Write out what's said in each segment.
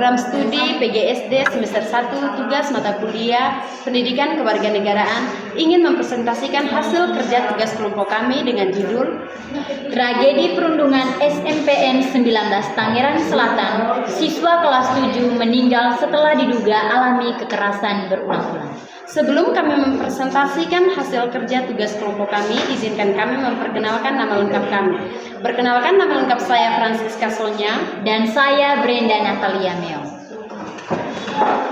Program studi PGSD semester 1 tugas mata kuliah Pendidikan Kewarganegaraan ingin mempresentasikan hasil kerja tugas kelompok kami dengan judul Tragedi Perundungan SMPN 19 Tangerang Selatan, siswa kelas 7 meninggal setelah diduga alami kekerasan berulang-ulang. Sebelum kami mempresentasikan hasil kerja tugas kelompok kami, izinkan kami memperkenalkan nama lengkap kami. Perkenalkan, nama lengkap saya Francisca Sonya. Dan saya Brenda Natalia Meo.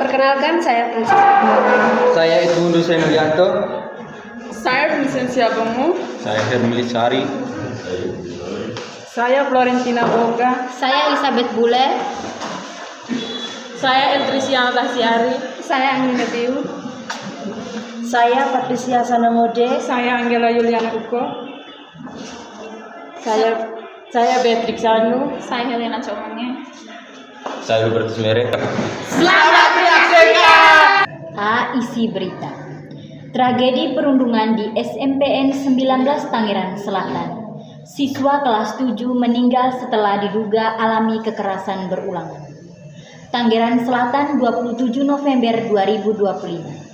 Perkenalkan, saya Francisca. Saya Edmundo Senojanto. Saya Vincentia Bongo. Saya Hermili Sari. Saya Florentina Boga. Saya Elizabeth Bule. Saya Eltrisia Tasiari. Saya Angelina Tiu. Saya Patricia Sanomode. Saya Angela Yuliana Uko. Saya Beatrix Anu. Saya Helena Comonge. Saya Hubertus Mere. Selamat menyaksikan. Isi berita. Tragedi perundungan di SMPN 19 Tangerang Selatan. Siswa kelas 7 meninggal setelah diduga alami kekerasan berulang. Tangerang Selatan 27 November 2025.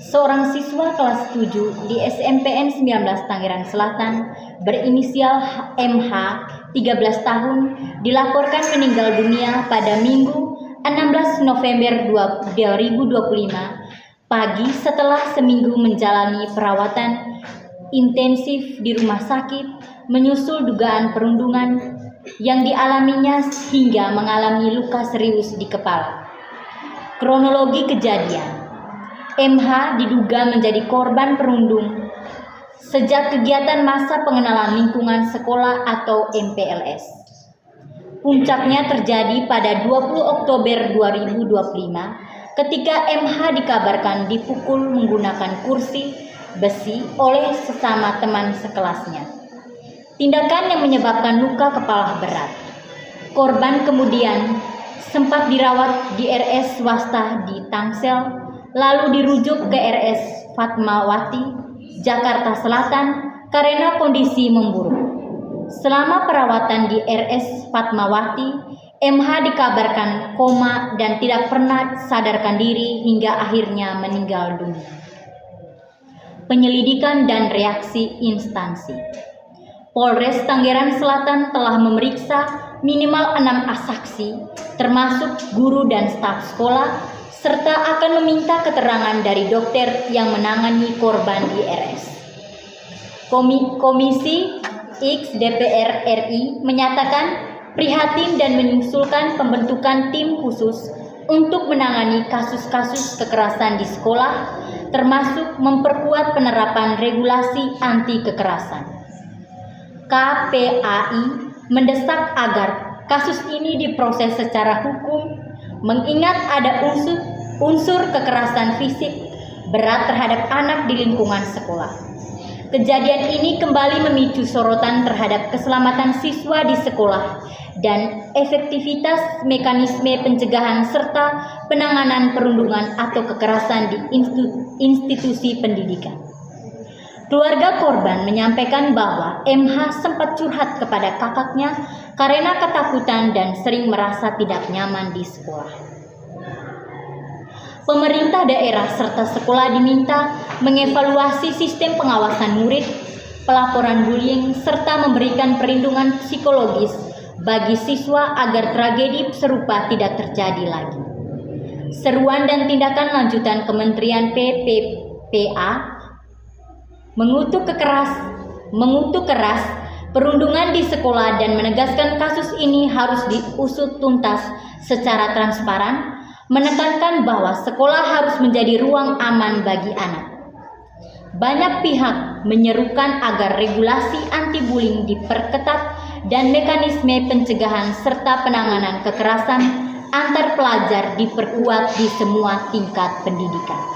Seorang siswa kelas 7 di SMPN 19 Tangerang Selatan berinisial MH 13 tahun dilaporkan meninggal dunia pada Minggu 16 November 2025 pagi setelah seminggu menjalani perawatan intensif di rumah sakit menyusul dugaan perundungan yang dialaminya hingga mengalami luka serius di kepala. Kronologi kejadian: MH diduga menjadi korban perundung sejak kegiatan masa pengenalan lingkungan sekolah atau MPLS. Puncaknya terjadi pada 20 Oktober 2025 ketika MH dikabarkan dipukul menggunakan kursi besi oleh sesama teman sekelasnya. Tindakan yang menyebabkan luka kepala berat. Korban kemudian sempat dirawat di RS swasta di Tangsel, lalu dirujuk ke RS Fatmawati, Jakarta Selatan karena kondisi memburuk. Selama perawatan di RS Fatmawati, MH dikabarkan koma dan tidak pernah sadarkan diri hingga akhirnya meninggal dunia. Penyelidikan dan reaksi instansi. Polres Tangerang Selatan telah memeriksa minimal 6 saksi, termasuk guru dan staf sekolah, serta akan meminta keterangan dari dokter yang menangani korban di RS. Komisi X DPR RI menyatakan prihatin dan mengusulkan pembentukan tim khusus untuk menangani kasus-kasus kekerasan di sekolah, termasuk memperkuat penerapan regulasi anti kekerasan. KPAI mendesak agar kasus ini diproses secara hukum, mengingat ada unsur kekerasan fisik berat terhadap anak di lingkungan sekolah. Kejadian ini kembali memicu sorotan terhadap keselamatan siswa di sekolah dan efektivitas mekanisme pencegahan serta penanganan perundungan atau kekerasan di institusi pendidikan. Keluarga korban menyampaikan bahwa MH sempat curhat kepada kakaknya karena ketakutan dan sering merasa tidak nyaman di sekolah. Pemerintah daerah serta sekolah diminta mengevaluasi sistem pengawasan murid, pelaporan bullying, serta memberikan perlindungan psikologis bagi siswa agar tragedi serupa tidak terjadi lagi. Seruan dan tindakan lanjutan Kementerian PPPA mengutuk keras perundungan di sekolah dan menegaskan kasus ini harus diusut tuntas secara transparan, menekankan bahwa sekolah harus menjadi ruang aman bagi anak. Banyak pihak menyerukan agar regulasi anti-bullying diperketat dan mekanisme pencegahan serta penanganan kekerasan antar pelajar diperkuat di semua tingkat pendidikan.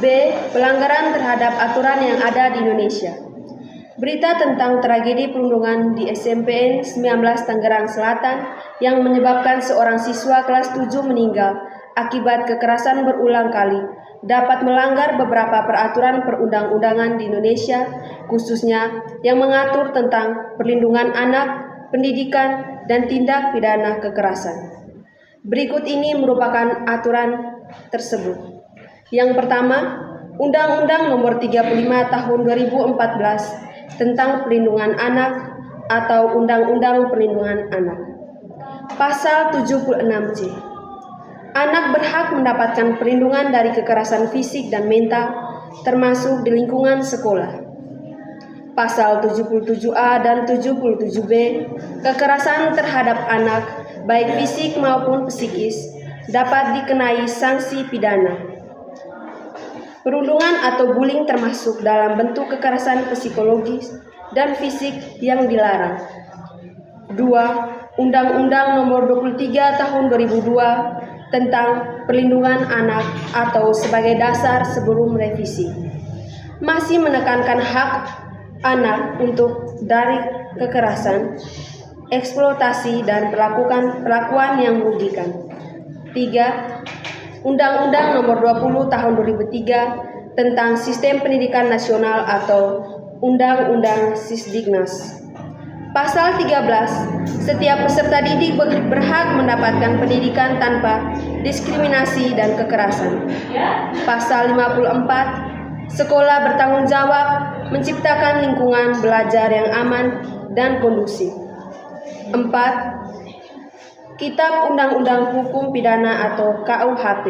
B. Pelanggaran terhadap aturan yang ada di Indonesia. Berita tentang tragedi perundungan di SMPN 19 Tangerang Selatan yang menyebabkan seorang siswa kelas 7 meninggal akibat kekerasan berulang kali dapat melanggar beberapa peraturan perundang-undangan di Indonesia, khususnya yang mengatur tentang perlindungan anak, pendidikan, dan tindak pidana kekerasan. Berikut ini merupakan aturan tersebut. Yang pertama, Undang-Undang Nomor 35 Tahun 2014 tentang Perlindungan Anak atau Undang-Undang Perlindungan Anak. Pasal 76C. Anak berhak mendapatkan perlindungan dari kekerasan fisik dan mental, termasuk di lingkungan sekolah. Pasal 77A dan 77B, kekerasan terhadap anak, baik fisik maupun psikis, dapat dikenai sanksi pidana. Perundungan atau bullying termasuk dalam bentuk kekerasan psikologis dan fisik yang dilarang. 2. Undang-Undang Nomor 23 Tahun 2002 tentang Perlindungan Anak atau sebagai dasar sebelum revisi masih menekankan hak anak untuk dari kekerasan, eksploitasi dan perlakuan yang merugikan. 3. Undang-Undang Nomor 20 Tahun 2003 tentang Sistem Pendidikan Nasional atau Undang-Undang Sisdiknas. Pasal 13, setiap peserta didik berhak mendapatkan pendidikan tanpa diskriminasi dan kekerasan. Pasal 54, sekolah bertanggung jawab menciptakan lingkungan belajar yang aman dan kondusif. 4. Kitab Undang-Undang Hukum Pidana atau KUHP.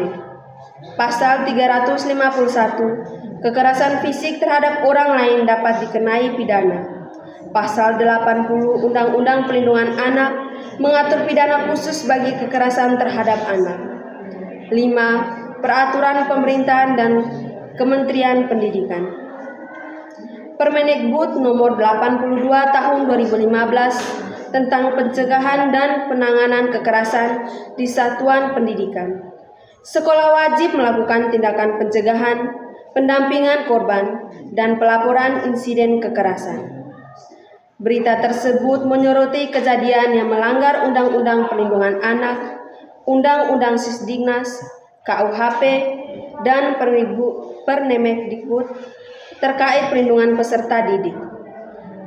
Pasal 351, kekerasan fisik terhadap orang lain dapat dikenai pidana. Pasal 80 Undang-Undang Perlindungan Anak mengatur pidana khusus bagi kekerasan terhadap anak. 5. Peraturan Pemerintahan dan Kementerian Pendidikan. Permendikbud Nomor 82 Tahun 2015 tentang pencegahan dan penanganan kekerasan di satuan pendidikan. Sekolah wajib melakukan tindakan pencegahan, pendampingan korban, dan pelaporan insiden kekerasan. Berita tersebut menyoroti kejadian yang melanggar Undang-Undang Perlindungan Anak, Undang-Undang Sisdiknas, KUHP, dan Permendikbud terkait perlindungan peserta didik.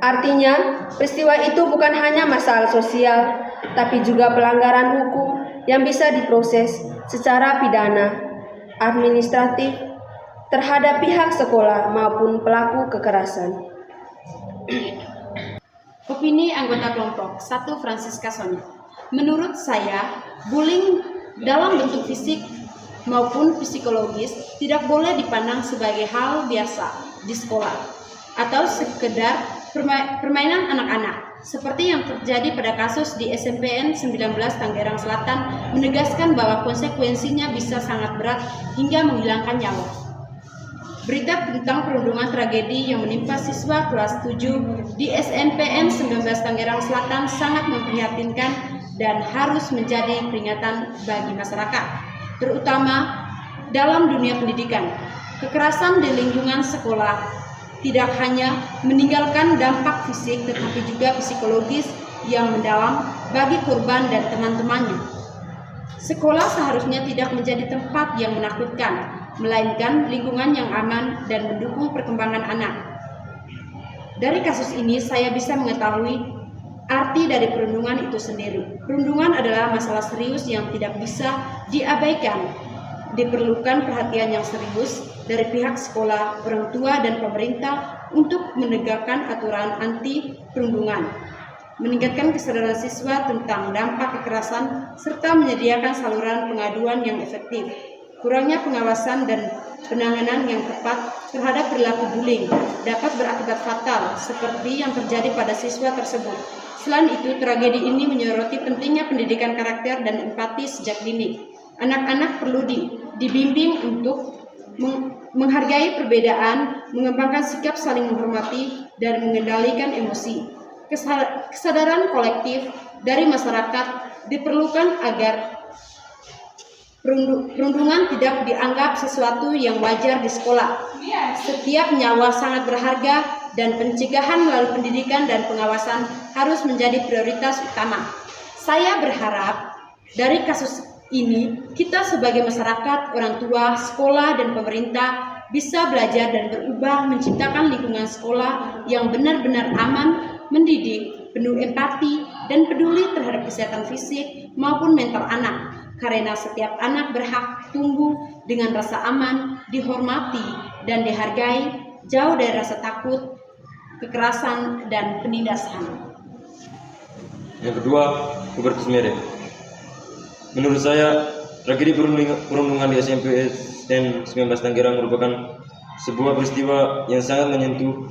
Artinya, peristiwa itu bukan hanya masalah sosial, tapi juga pelanggaran hukum yang bisa diproses secara pidana, administratif, terhadap pihak sekolah maupun pelaku kekerasan. Opini anggota kelompok 1 Francisca Sonia. Menurut saya, bullying dalam bentuk fisik maupun psikologis tidak boleh dipandang sebagai hal biasa di sekolah atau sekedar permainan anak-anak seperti yang terjadi pada kasus di SMPN 19 Tangerang Selatan menegaskan bahwa konsekuensinya bisa sangat berat hingga menghilangkan nyawa. Berita tentang perundungan tragedi yang menimpa siswa kelas 7 di SMPN 19 Tangerang Selatan sangat memprihatinkan dan harus menjadi peringatan bagi masyarakat, terutama dalam dunia pendidikan. Kekerasan di lingkungan sekolah tidak hanya meninggalkan dampak fisik tetapi juga psikologis yang mendalam bagi korban dan teman-temannya. Sekolah seharusnya tidak menjadi tempat yang menakutkan, melainkan lingkungan yang aman dan mendukung perkembangan anak. Dari kasus ini saya bisa mengetahui arti dari perundungan itu sendiri. Perundungan adalah masalah serius yang tidak bisa diabaikan. Diperlukan perhatian yang serius dari pihak sekolah, orang tua, dan pemerintah untuk menegakkan aturan anti perundungan, meningkatkan kesadaran siswa tentang dampak kekerasan, serta menyediakan saluran pengaduan yang efektif. Kurangnya pengawasan dan penanganan yang tepat terhadap perilaku bullying dapat berakibat fatal seperti yang terjadi pada siswa tersebut. Selain itu, tragedi ini menyoroti pentingnya pendidikan karakter dan empati sejak dini. Anak-anak perlu dibimbing untuk menghargai perbedaan, mengembangkan sikap saling menghormati, dan mengendalikan emosi. Kesadaran kolektif dari masyarakat diperlukan agar perundungan tidak dianggap sesuatu yang wajar di sekolah. Setiap nyawa sangat berharga dan pencegahan melalui pendidikan dan pengawasan harus menjadi prioritas utama. Saya berharap dari kasus ini kita sebagai masyarakat, orang tua, sekolah, dan pemerintah bisa belajar dan berubah menciptakan lingkungan sekolah yang benar-benar aman, mendidik, penuh empati, dan peduli terhadap kesehatan fisik maupun mental anak. karena setiap anak berhak tumbuh dengan rasa aman, dihormati, dan dihargai, jauh dari rasa takut, kekerasan, dan penindasan. Yang kedua, Hubertus Mere. Menurut saya, tragedi perundungan di SMP SN 19 Tangerang merupakan sebuah peristiwa yang sangat menyentuh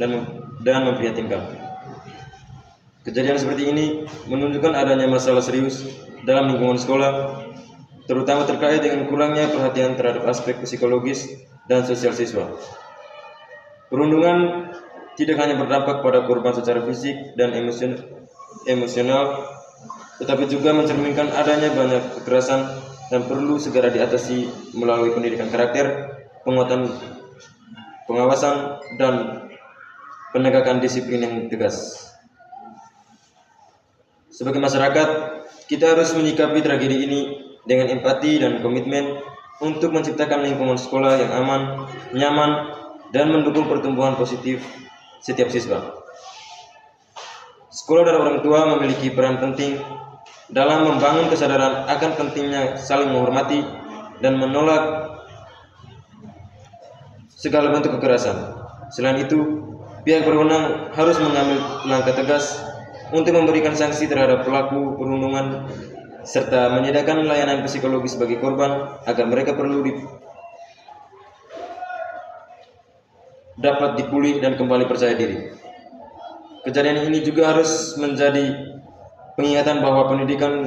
dan memprihatinkan. Kejadian seperti ini menunjukkan adanya masalah serius dalam lingkungan sekolah, terutama terkait dengan kurangnya perhatian terhadap aspek psikologis dan sosial siswa. Perundungan tidak hanya berdampak pada korban secara fisik dan emosional, tetapi juga mencerminkan adanya banyak kekerasan dan perlu segera diatasi melalui pendidikan karakter, penguatan pengawasan, dan penegakan disiplin yang tegas. Sebagai masyarakat, kita harus menyikapi tragedi ini dengan empati dan komitmen untuk menciptakan lingkungan sekolah yang aman, nyaman, dan mendukung pertumbuhan positif setiap siswa. Sekolah dan orang tua memiliki peran penting dalam membangun kesadaran akan pentingnya saling menghormati dan menolak segala bentuk kekerasan. Selain itu, pihak berwenang harus mengambil langkah tegas untuk memberikan sanksi terhadap pelaku perundungan serta menyediakan layanan psikologis bagi korban agar mereka dapat dipulih dan kembali percaya diri. Kejadian ini juga harus menjadi pengingatan bahwa pendidikan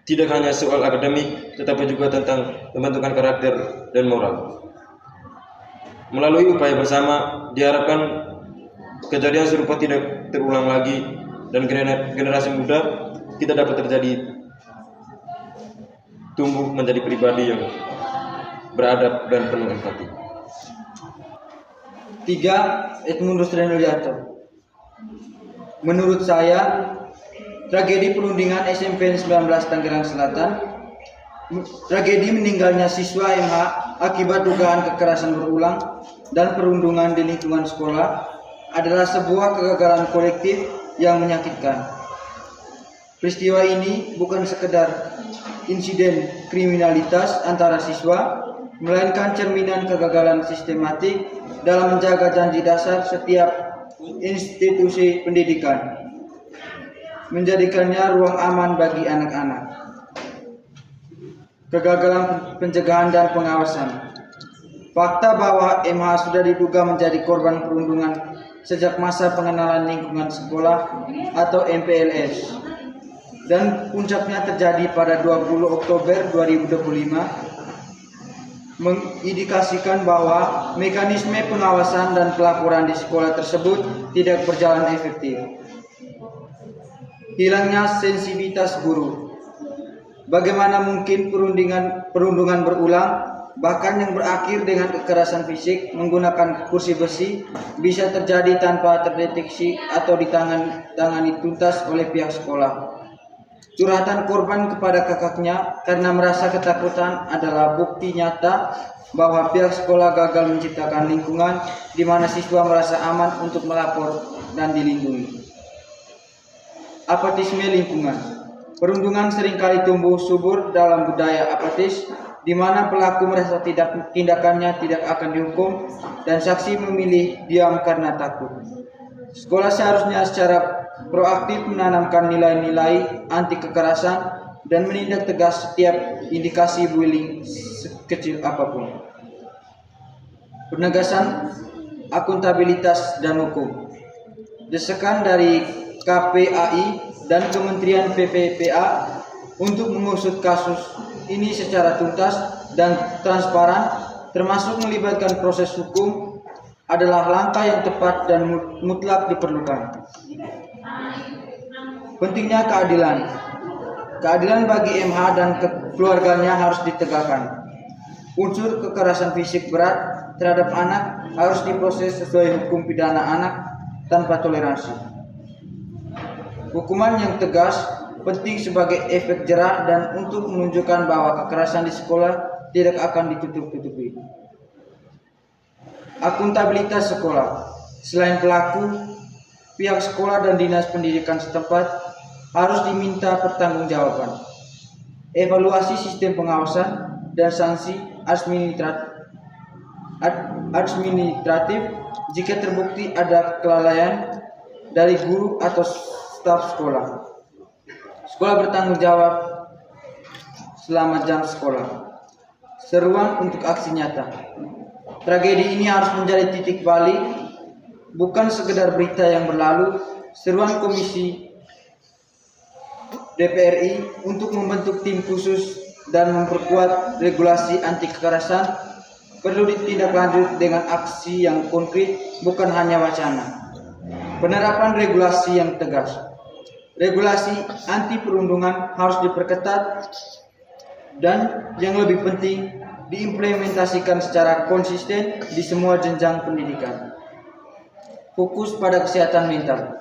tidak hanya soal akademik, tetapi juga tentang pembentukan karakter dan moral. Melalui upaya bersama, diharapkan kejadian serupa tidak terulang lagi dan generasi muda kita dapat tumbuh menjadi pribadi yang beradab dan penuh empati. 3. Edmundus Renulyanto. Menurut saya, tragedi perundingan SMP 19 Tangerang Selatan, tragedi meninggalnya siswa MH akibat dugaan kekerasan berulang dan perundungan di lingkungan sekolah adalah sebuah kegagalan kolektif yang menyakitkan. Peristiwa ini bukan sekedar insiden kriminalitas antara siswa, melainkan cerminan kegagalan sistematik dalam menjaga janji dasar setiap institusi pendidikan, menjadikannya ruang aman bagi anak-anak. Kegagalan pencegahan dan pengawasan. Fakta bahwa MH sudah diduga menjadi korban perundungan sejak masa pengenalan lingkungan sekolah atau MPLS, dan puncaknya terjadi pada 20 Oktober 2025, mengindikasikan bahwa mekanisme pengawasan dan pelaporan di sekolah tersebut tidak berjalan efektif. Hilangnya sensitivitas guru. Bagaimana mungkin perundungan berulang, bahkan yang berakhir dengan kekerasan fisik menggunakan kursi besi, bisa terjadi tanpa terdeteksi atau ditangani tuntas oleh pihak sekolah? Curhatan korban kepada kakaknya karena merasa ketakutan adalah bukti nyata bahwa pihak sekolah gagal menciptakan lingkungan di mana siswa merasa aman untuk melapor dan dilindungi. Apatisme lingkungan. Perundungan seringkali tumbuh subur dalam budaya apatis, di mana pelaku merasa tindakannya tidak akan dihukum dan saksi memilih diam karena takut. Sekolah seharusnya secara proaktif menanamkan nilai-nilai anti kekerasan dan menindak tegas setiap indikasi bullying sekecil apapun. Penegasan akuntabilitas dan hukum. Desakan dari KPAI dan Kementerian PPPA untuk mengusut kasus ini secara tuntas dan transparan, termasuk melibatkan proses hukum, adalah langkah yang tepat dan mutlak diperlukan. Pentingnya keadilan. Keadilan bagi MH dan keluarganya harus ditegakkan. Unsur kekerasan fisik berat terhadap anak harus diproses sesuai hukum pidana anak tanpa toleransi. Hukuman yang tegas penting sebagai efek jera dan untuk menunjukkan bahwa kekerasan di sekolah tidak akan ditutup-tutupi. Akuntabilitas sekolah. Selain pelaku, pihak sekolah dan dinas pendidikan setempat harus diminta pertanggungjawaban. evaluasi sistem pengawasan dan sanksi administratif jika terbukti ada kelalaian dari guru atau staf sekolah. Sekolah bertanggung jawab selama jam sekolah. Seruan untuk aksi nyata. Tragedi ini harus menjadi titik balik, bukan sekedar berita yang berlalu. Seruan Komisi DPRI untuk membentuk tim khusus dan memperkuat regulasi anti kekerasan perlu ditindaklanjut dengan aksi yang konkret, bukan hanya wacana. Penerapan regulasi yang tegas. Regulasi anti perundungan harus diperketat dan yang lebih penting diimplementasikan secara konsisten di semua jenjang pendidikan. Fokus pada kesehatan mental.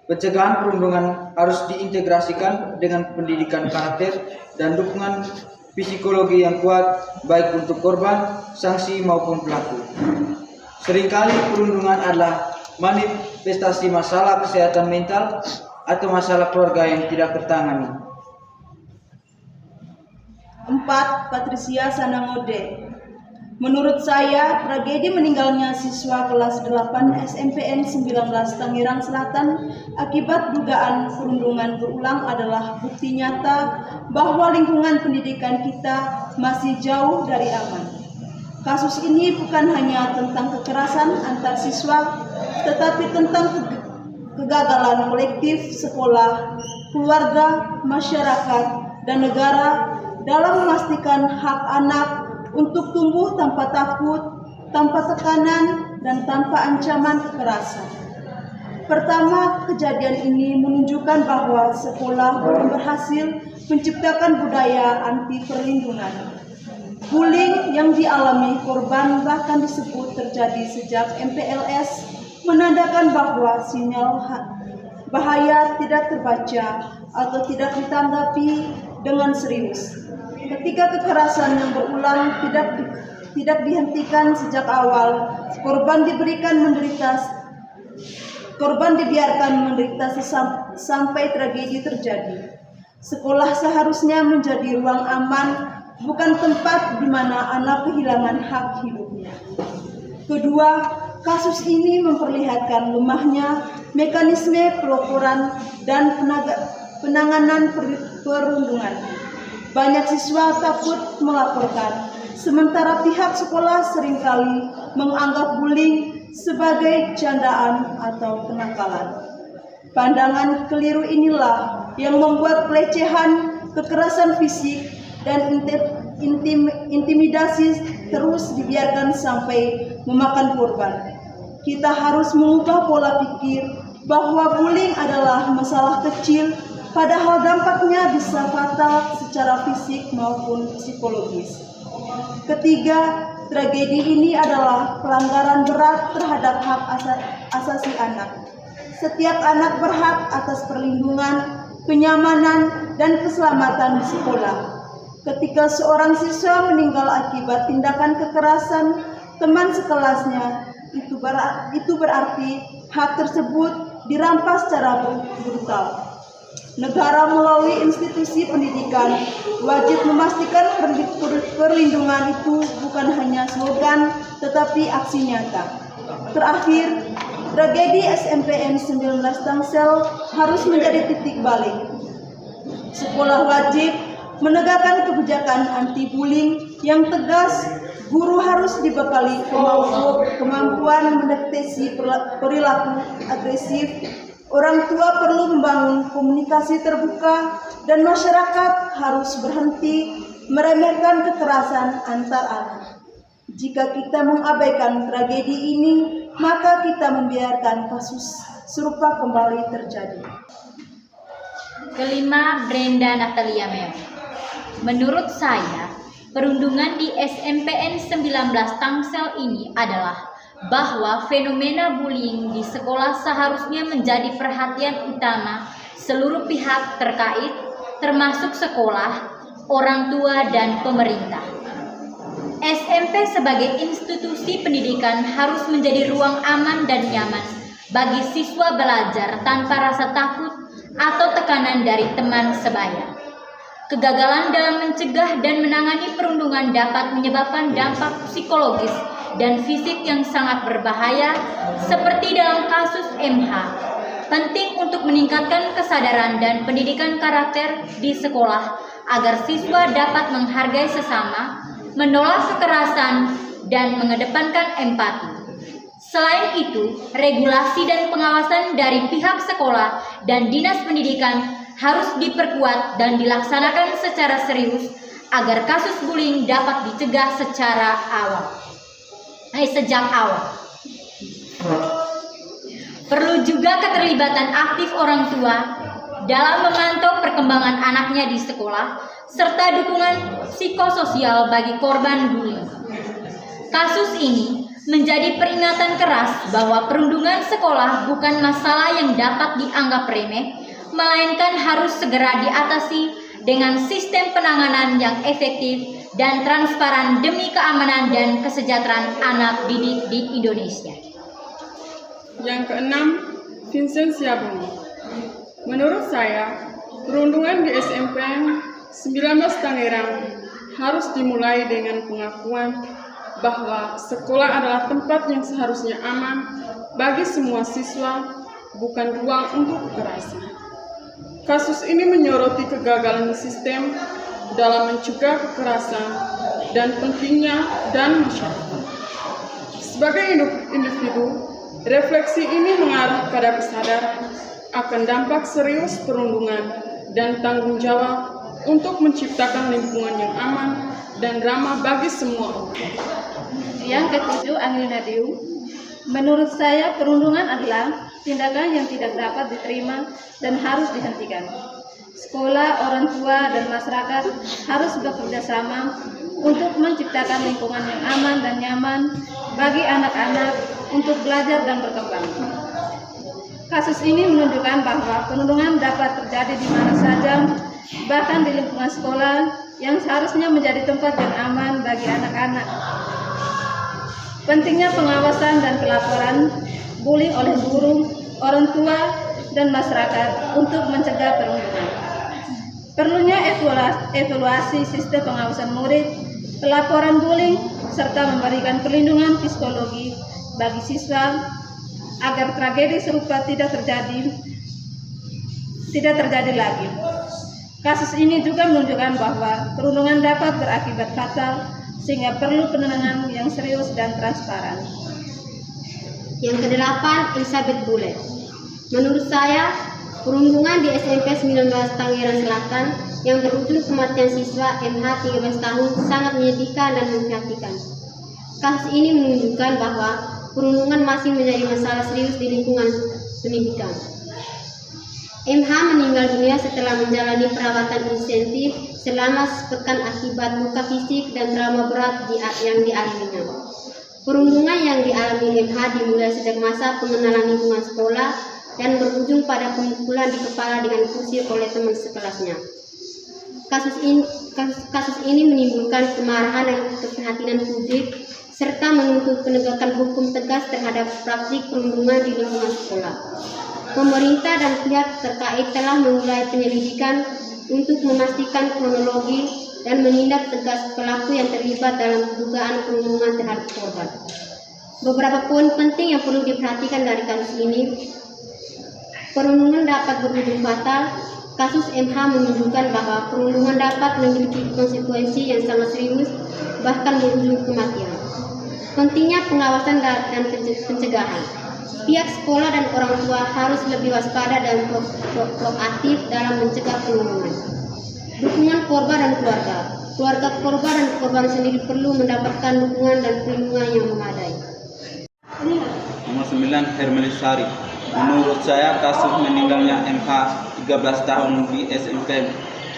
Pencegahan perundungan harus diintegrasikan dengan pendidikan karakter dan dukungan psikologi yang kuat baik untuk korban, sanksi maupun pelaku. Seringkali perundungan adalah manifestasi masalah kesehatan mental atau masalah keluarga yang tidak tertangani. 4. Patricia Sanangode. Menurut saya, tragedi meninggalnya siswa kelas 8 SMPN 19 Tangerang Selatan akibat dugaan perundungan berulang adalah bukti nyata bahwa lingkungan pendidikan kita masih jauh dari aman. Kasus ini bukan hanya tentang kekerasan antar siswa, tetapi tentang kegagalan kolektif sekolah, keluarga, masyarakat, dan negara dalam memastikan hak anak untuk tumbuh tanpa takut, tanpa tekanan, dan tanpa ancaman kekerasan. Pertama, kejadian ini menunjukkan bahwa sekolah belum berhasil menciptakan budaya anti perlindungan. Bullying yang dialami korban bahkan disebut terjadi sejak MPLS, menandakan bahwa sinyal bahaya tidak terbaca atau tidak ditanggapi dengan serius. Ketika kekerasan yang berulang tidak dihentikan sejak awal, korban dibiarkan menderita sampai tragedi terjadi. Sekolah seharusnya menjadi ruang aman, bukan tempat di mana anak kehilangan hak hidupnya. Kedua, kasus ini memperlihatkan lemahnya mekanisme pelaporan dan penanganan perundungan. Banyak siswa takut melaporkan, sementara pihak sekolah seringkali menganggap bullying sebagai candaan atau kenakalan. Pandangan keliru inilah yang membuat pelecehan, kekerasan fisik, dan intimidasi terus dibiarkan sampai memakan korban. Kita harus mengubah pola pikir bahwa bullying adalah masalah kecil, padahal dampaknya bisa fatal secara fisik maupun psikologis. Ketiga, tragedi ini adalah pelanggaran berat terhadap hak asasi anak. Setiap anak berhak atas perlindungan, kenyamanan, dan keselamatan di sekolah. Ketika seorang siswa meninggal akibat tindakan kekerasan teman sekelasnya, itu berarti hak tersebut dirampas secara brutal. Negara melalui institusi pendidikan wajib memastikan perlindungan itu bukan hanya slogan, tetapi aksi nyata. Terakhir, tragedi SMPN 19 Tangsel harus menjadi titik balik. Sekolah wajib menegakkan kebijakan anti-bullying yang tegas. Guru harus dibekali kemampuan mendeteksi perilaku agresif. Orang tua perlu membangun komunikasi terbuka, dan masyarakat harus berhenti meremehkan kekerasan antar anak. Jika kita mengabaikan tragedi ini, maka kita membiarkan kasus serupa kembali terjadi. Kelima, Brenda Natalia Meo. Menurut saya, perundungan di SMPN 19 Tangsel ini adalah bahwa fenomena bullying di sekolah seharusnya menjadi perhatian utama seluruh pihak terkait, termasuk sekolah, orang tua, dan pemerintah. SMP sebagai institusi pendidikan harus menjadi ruang aman dan nyaman bagi siswa belajar tanpa rasa takut atau tekanan dari teman sebaya. Kegagalan dalam mencegah dan menangani perundungan dapat menyebabkan dampak psikologis dan fisik yang sangat berbahaya, seperti dalam kasus MH. Penting untuk meningkatkan kesadaran dan pendidikan karakter di sekolah agar siswa dapat menghargai sesama, menolak kekerasan, dan mengedepankan empati. Selain itu, regulasi dan pengawasan dari pihak sekolah dan dinas pendidikan harus diperkuat dan dilaksanakan secara serius agar kasus bullying dapat dicegah sejak awal. Perlu juga keterlibatan aktif orang tua dalam memantau perkembangan anaknya di sekolah, serta dukungan psikososial bagi korban bullying. Kasus ini menjadi peringatan keras bahwa perundungan sekolah bukan masalah yang dapat dianggap remeh, melainkan harus segera diatasi dengan sistem penanganan yang efektif dan transparan demi keamanan dan kesejahteraan anak didik di Indonesia. Yang keenam, Vincent Siabungi. Menurut saya, perundungan di SMPN 19 Tangerang harus dimulai dengan pengakuan bahwa sekolah adalah tempat yang seharusnya aman bagi semua siswa, bukan ruang untuk kekerasan. Kasus ini menyoroti kegagalan sistem dalam mencegah kekerasan dan pentingnya dan masyarakat. Sebagai individu, refleksi ini mengarah pada kesadaran akan dampak serius perundungan dan tanggung jawab untuk menciptakan lingkungan yang aman dan ramah bagi semua orang. Yang ketujuh, Angel Nadiu. Menurut saya, perundungan adalah tindakan yang tidak dapat diterima dan harus dihentikan. Sekolah, orang tua, dan masyarakat harus bekerja sama untuk menciptakan lingkungan yang aman dan nyaman bagi anak-anak untuk belajar dan berkembang. Kasus ini menunjukkan bahwa perundungan dapat terjadi di mana saja, bahkan di lingkungan sekolah yang seharusnya menjadi tempat yang aman bagi anak-anak. Pentingnya pengawasan dan pelaporan bullying oleh guru, orang tua, dan masyarakat untuk mencegah perundungan. Perlunya evaluasi sistem pengawasan murid, pelaporan bullying, serta memberikan perlindungan psikologi bagi siswa agar tragedi serupa tidak terjadi lagi. Kasus ini juga menunjukkan bahwa perundungan dapat berakibat fatal, sehingga perlu penanganan yang serius dan transparan. Yang kedelapan, Elizabeth Bule. Menurut saya, perundungan di SMP 19 Tangerang Selatan yang berujung kematian siswa MH 13 tahun sangat menyedihkan dan memprihatinkan. Kasus ini menunjukkan bahwa perundungan masih menjadi masalah serius di lingkungan pendidikan. MH meninggal dunia setelah menjalani perawatan intensif selama sepekan akibat luka fisik dan trauma berat yang dialaminya. Perundungan yang dialami MH dimulai sejak masa pengenalan lingkungan sekolah dan berujung pada pemukulan di kepala dengan kursi oleh teman sekelasnya. Kasus ini menimbulkan kemarahan dan keprihatinan publik serta menuntut penegakan hukum tegas terhadap praktik perundungan di lingkungan sekolah. Pemerintah dan pihak terkait telah memulai penyelidikan untuk memastikan kronologi dan menindak tegas pelaku yang terlibat dalam dugaan perundungan terhadap korban. Beberapa poin penting yang perlu diperhatikan dari kasus ini. Perundungan dapat berujung fatal. Kasus MH menunjukkan bahwa perundungan dapat memiliki konsekuensi yang sangat serius, bahkan berujung kematian. Pentingnya pengawasan dan pencegahan. Pihak sekolah dan orang tua harus lebih waspada dan proaktif dalam mencegah perundungan. Dukungan korban dan keluarga. Keluarga korban dan korban sendiri perlu mendapatkan dukungan dan perlindungan yang memadai. Nomor 9, Hermelisari. Menurut saya, kasus meninggalnya MH 13 tahun di SMP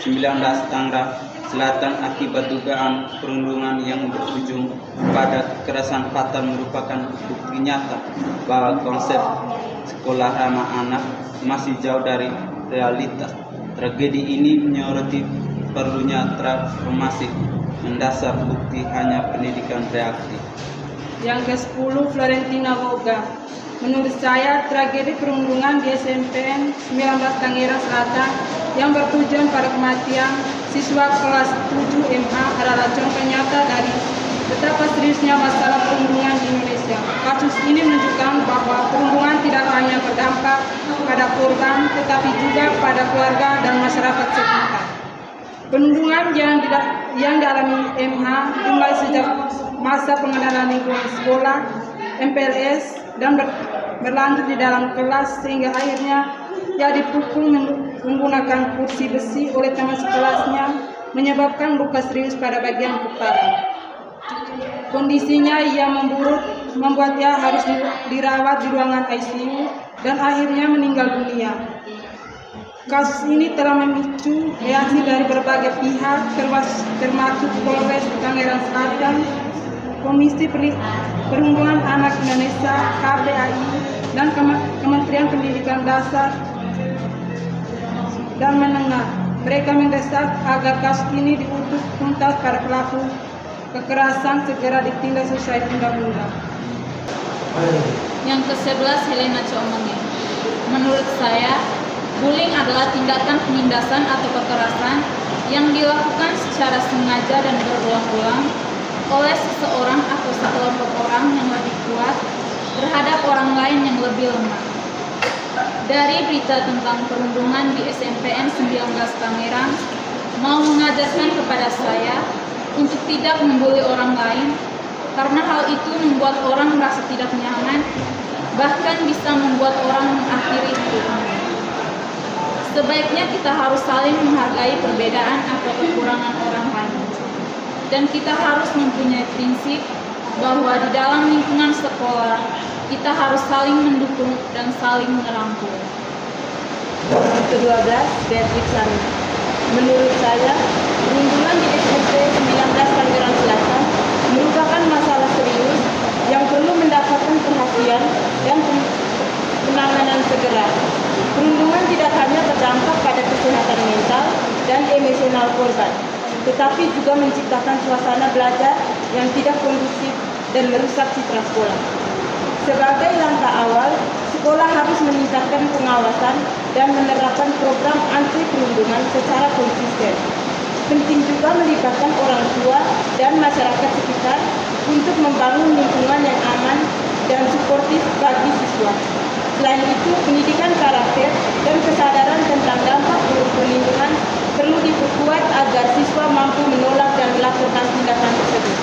19 Tangerang Selatan akibat dugaan perundungan yang berujung pada kekerasan fatal merupakan bukti nyata bahwa konsep sekolah ramah anak masih jauh dari realitas. Tragedi ini menyoroti perlunya transformasi mendasar, bukti hanya pendidikan reaktif. Yang ke-10, Florentina Woga. Menurut saya, tragedi perundungan di SMPN 19 Tangerang Selatan yang bertujuan pada kematian siswa kelas 7 MA adalah contoh nyata dari betapa seriusnya masalah perundungan di Indonesia. Kasus ini menunjukkan bahwa perundungan tidak hanya berdampak pada korban, tetapi juga pada keluarga dan masyarakat sekitar. Perundungan yang dialami MH dimulai sejak masa pengenalan lingkungan sekolah, MPLS, dan berlanjut di dalam kelas sehingga akhirnya ia dipukul menggunakan kursi besi oleh teman sekelasnya, menyebabkan luka serius pada bagian kepala. Kondisinya yang memburuk membuat ia harus dirawat di ruangan ICU dan akhirnya meninggal dunia. Kasus ini telah memicu reaksi dari berbagai pihak termasuk Polres Tangerang Selatan, Komisi Perlindungan Anak Indonesia (KPAI) dan Kementerian Pendidikan Dasar dan Menengah. Mereka mendesak agar kasus ini diusut tuntas para pelaku kekerasan segera ditindak sesuai undang-undang. Yang ke-11, Helena Chomenge. Menurut saya, bullying adalah tindakan penindasan atau kekerasan yang dilakukan secara sengaja dan berulang-ulang oleh seseorang atau sekelompok orang yang lebih kuat terhadap orang lain yang lebih lemah. Dari berita tentang perundungan di SMPN 19 Tangerang mau mengajarkan kepada saya untuk tidak membuli orang lain, karena hal itu membuat orang merasa tidak nyaman, bahkan bisa membuat orang mengakhiri hidupnya. Sebaiknya kita harus saling menghargai perbedaan atau kekurangan orang lain. Dan kita harus mempunyai prinsip bahwa di dalam lingkungan sekolah, kita harus saling mendukung dan saling merangkul. Ke-12, Beatrix Sari. Menurut saya, perundungan di SMP 19 Tangerang Selatan merupakan masalah serius yang perlu mendapatkan perhatian dan penanganan segera. Perundungan tidak hanya berdampak pada kesehatan mental dan emosional korban, tetapi juga menciptakan suasana belajar yang tidak kondusif dan merusak citra sekolah. Sebagai langkah awal, sekolah harus meningkatkan pengawasan dan menerapkan program anti perundungan secara konsisten. Penting juga melibatkan orang tua dan masyarakat sekitar untuk membangun lingkungan yang aman dan suportif bagi siswa. Selain itu, pendidikan karakter dan kesadaran tentang dampak buruk perlindungan perlu diperkuat agar siswa mampu menolak dan melakukan tindakan tersebut.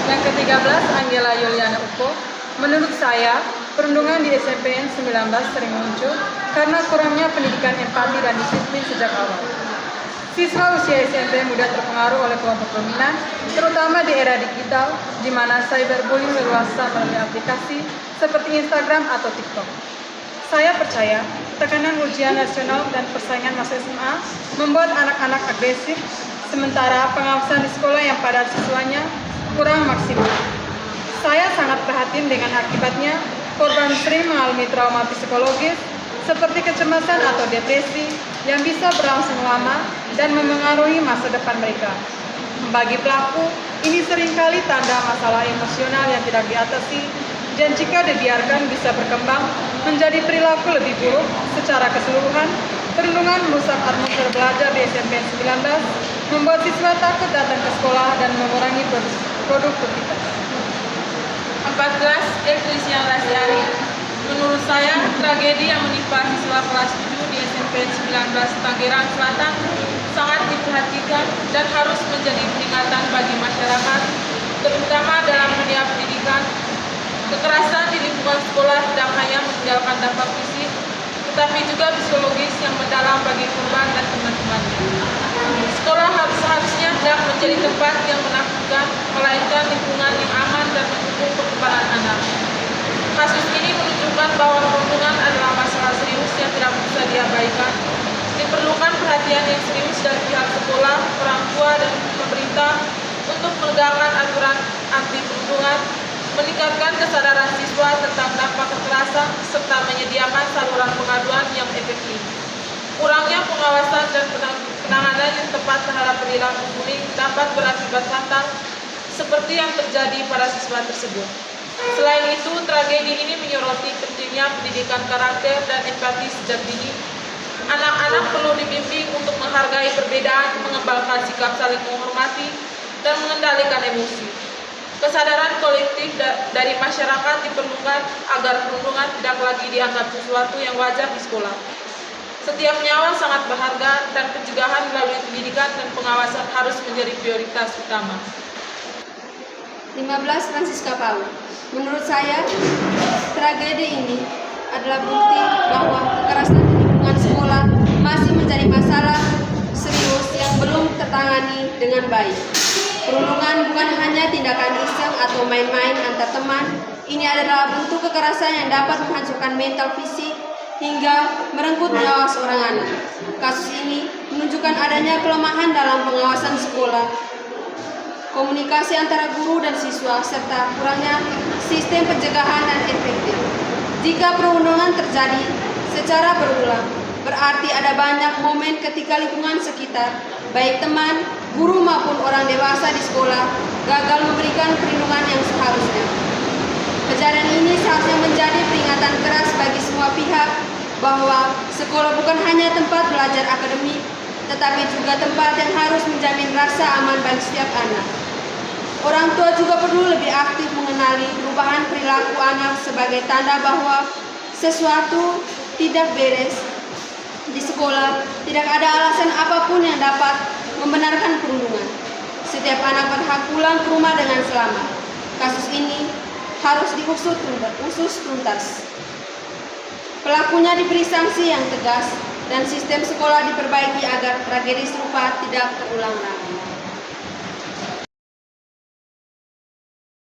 Yang ke-13, Angela Yuliana Uko. Menurut saya, perundungan di SMPN 19 sering muncul karena kurangnya pendidikan empati dan disiplin sejak awal. Siswa usia SMP mudah terpengaruh oleh kelompok dominan, terutama di era digital, di mana cyberbullying leluasa melalui aplikasi seperti Instagram atau TikTok. Saya percaya, tekanan ujian nasional dan persaingan masa SMA membuat anak-anak agresif, sementara pengawasan di sekolah yang padat siswanya kurang maksimal. Saya sangat prihatin dengan akibatnya korban sering mengalami trauma psikologis seperti kecemasan atau depresi yang bisa berlangsung lama dan memengaruhi masa depan mereka. Bagi pelaku, ini seringkali tanda masalah emosional yang tidak diatasi dan jika dibiarkan bisa berkembang menjadi perilaku lebih buruk. Secara keseluruhan, perundungan merusak atmosfer belajar di SMP 19, membuat siswa takut datang ke sekolah dan mengurangi produktivitas. 14. Eltrisian Lasiari. Menurut saya, tragedi yang menimpa siswa kelas 7 di SMP 19 Tangerang Selatan sangat diperhatikan dan harus menjadi peringatan bagi masyarakat, terutama dalam dunia pendidikan. Kekerasan di lingkungan sekolah tidak hanya meninggalkan dampak fisik, tetapi juga psikologis yang mendalam bagi korban dan teman-temannya. Sekolah seharusnya tidak menjadi tempat yang menakutkan, melainkan lingkungan yang aman dan mendukung perkembangan anak. Kasus ini menunjukkan bahwa perundungan adalah masalah serius yang tidak bisa diabaikan. Diperlukan perhatian yang serius dari pihak sekolah, orang tua, dan pemerintah untuk menegakkan aturan anti perundungan, meningkatkan kesadaran siswa tentang dampak kekerasan, serta menyediakan saluran pengaduan yang efektif. Kurangnya pengawasan dan penanganan yang tepat terhadap perilaku bullying dapat berakibat fatal, seperti yang terjadi pada siswa tersebut. Selain itu, tragedi ini menyoroti pentingnya pendidikan karakter dan empati sejak dini, Anak-anak perlu dibimbing untuk menghargai perbedaan, mengembangkan sikap saling menghormati, dan mengendalikan emosi. Kesadaran kolektif dari masyarakat diperlukan agar perundungan tidak lagi dianggap sesuatu yang wajar di sekolah. Setiap nyawa sangat berharga dan pencegahan melalui pendidikan dan pengawasan harus menjadi prioritas utama. 15 Francisca Paul. Menurut saya, tragedi ini adalah bukti bahwa kekerasan di lingkungan sekolah masih menjadi masalah serius yang belum tertangani dengan baik. Perundungan bukan hanya tindakan iseng atau main-main antar teman. Ini adalah bentuk kekerasan yang dapat menghancurkan mental, fisik, hingga merenggut nyawa seorang anak. Kasus ini menunjukkan adanya kelemahan dalam pengawasan sekolah, komunikasi antara guru dan siswa, serta kurangnya sistem pencegahan dan efektif. Jika perundungan terjadi secara berulang, berarti ada banyak momen ketika lingkungan sekitar, baik teman, guru maupun orang dewasa di sekolah, gagal memberikan perlindungan yang seharusnya. Kejadian ini seharusnya menjadi peringatan keras bagi semua pihak bahwa sekolah bukan hanya tempat belajar akademik, tetapi juga tempat yang harus menjamin rasa aman bagi setiap anak. Orang tua juga perlu lebih aktif mengenali perubahan perilaku anak sebagai tanda bahwa sesuatu tidak beres di sekolah. Tidak ada alasan apapun yang dapat membenarkan perundungan. Setiap anak berhak pulang ke rumah dengan selamat. Kasus ini harus diusut tuntas. Pelakunya diberi sanksi yang tegas dan sistem sekolah diperbaiki agar tragedi serupa tidak terulang lagi.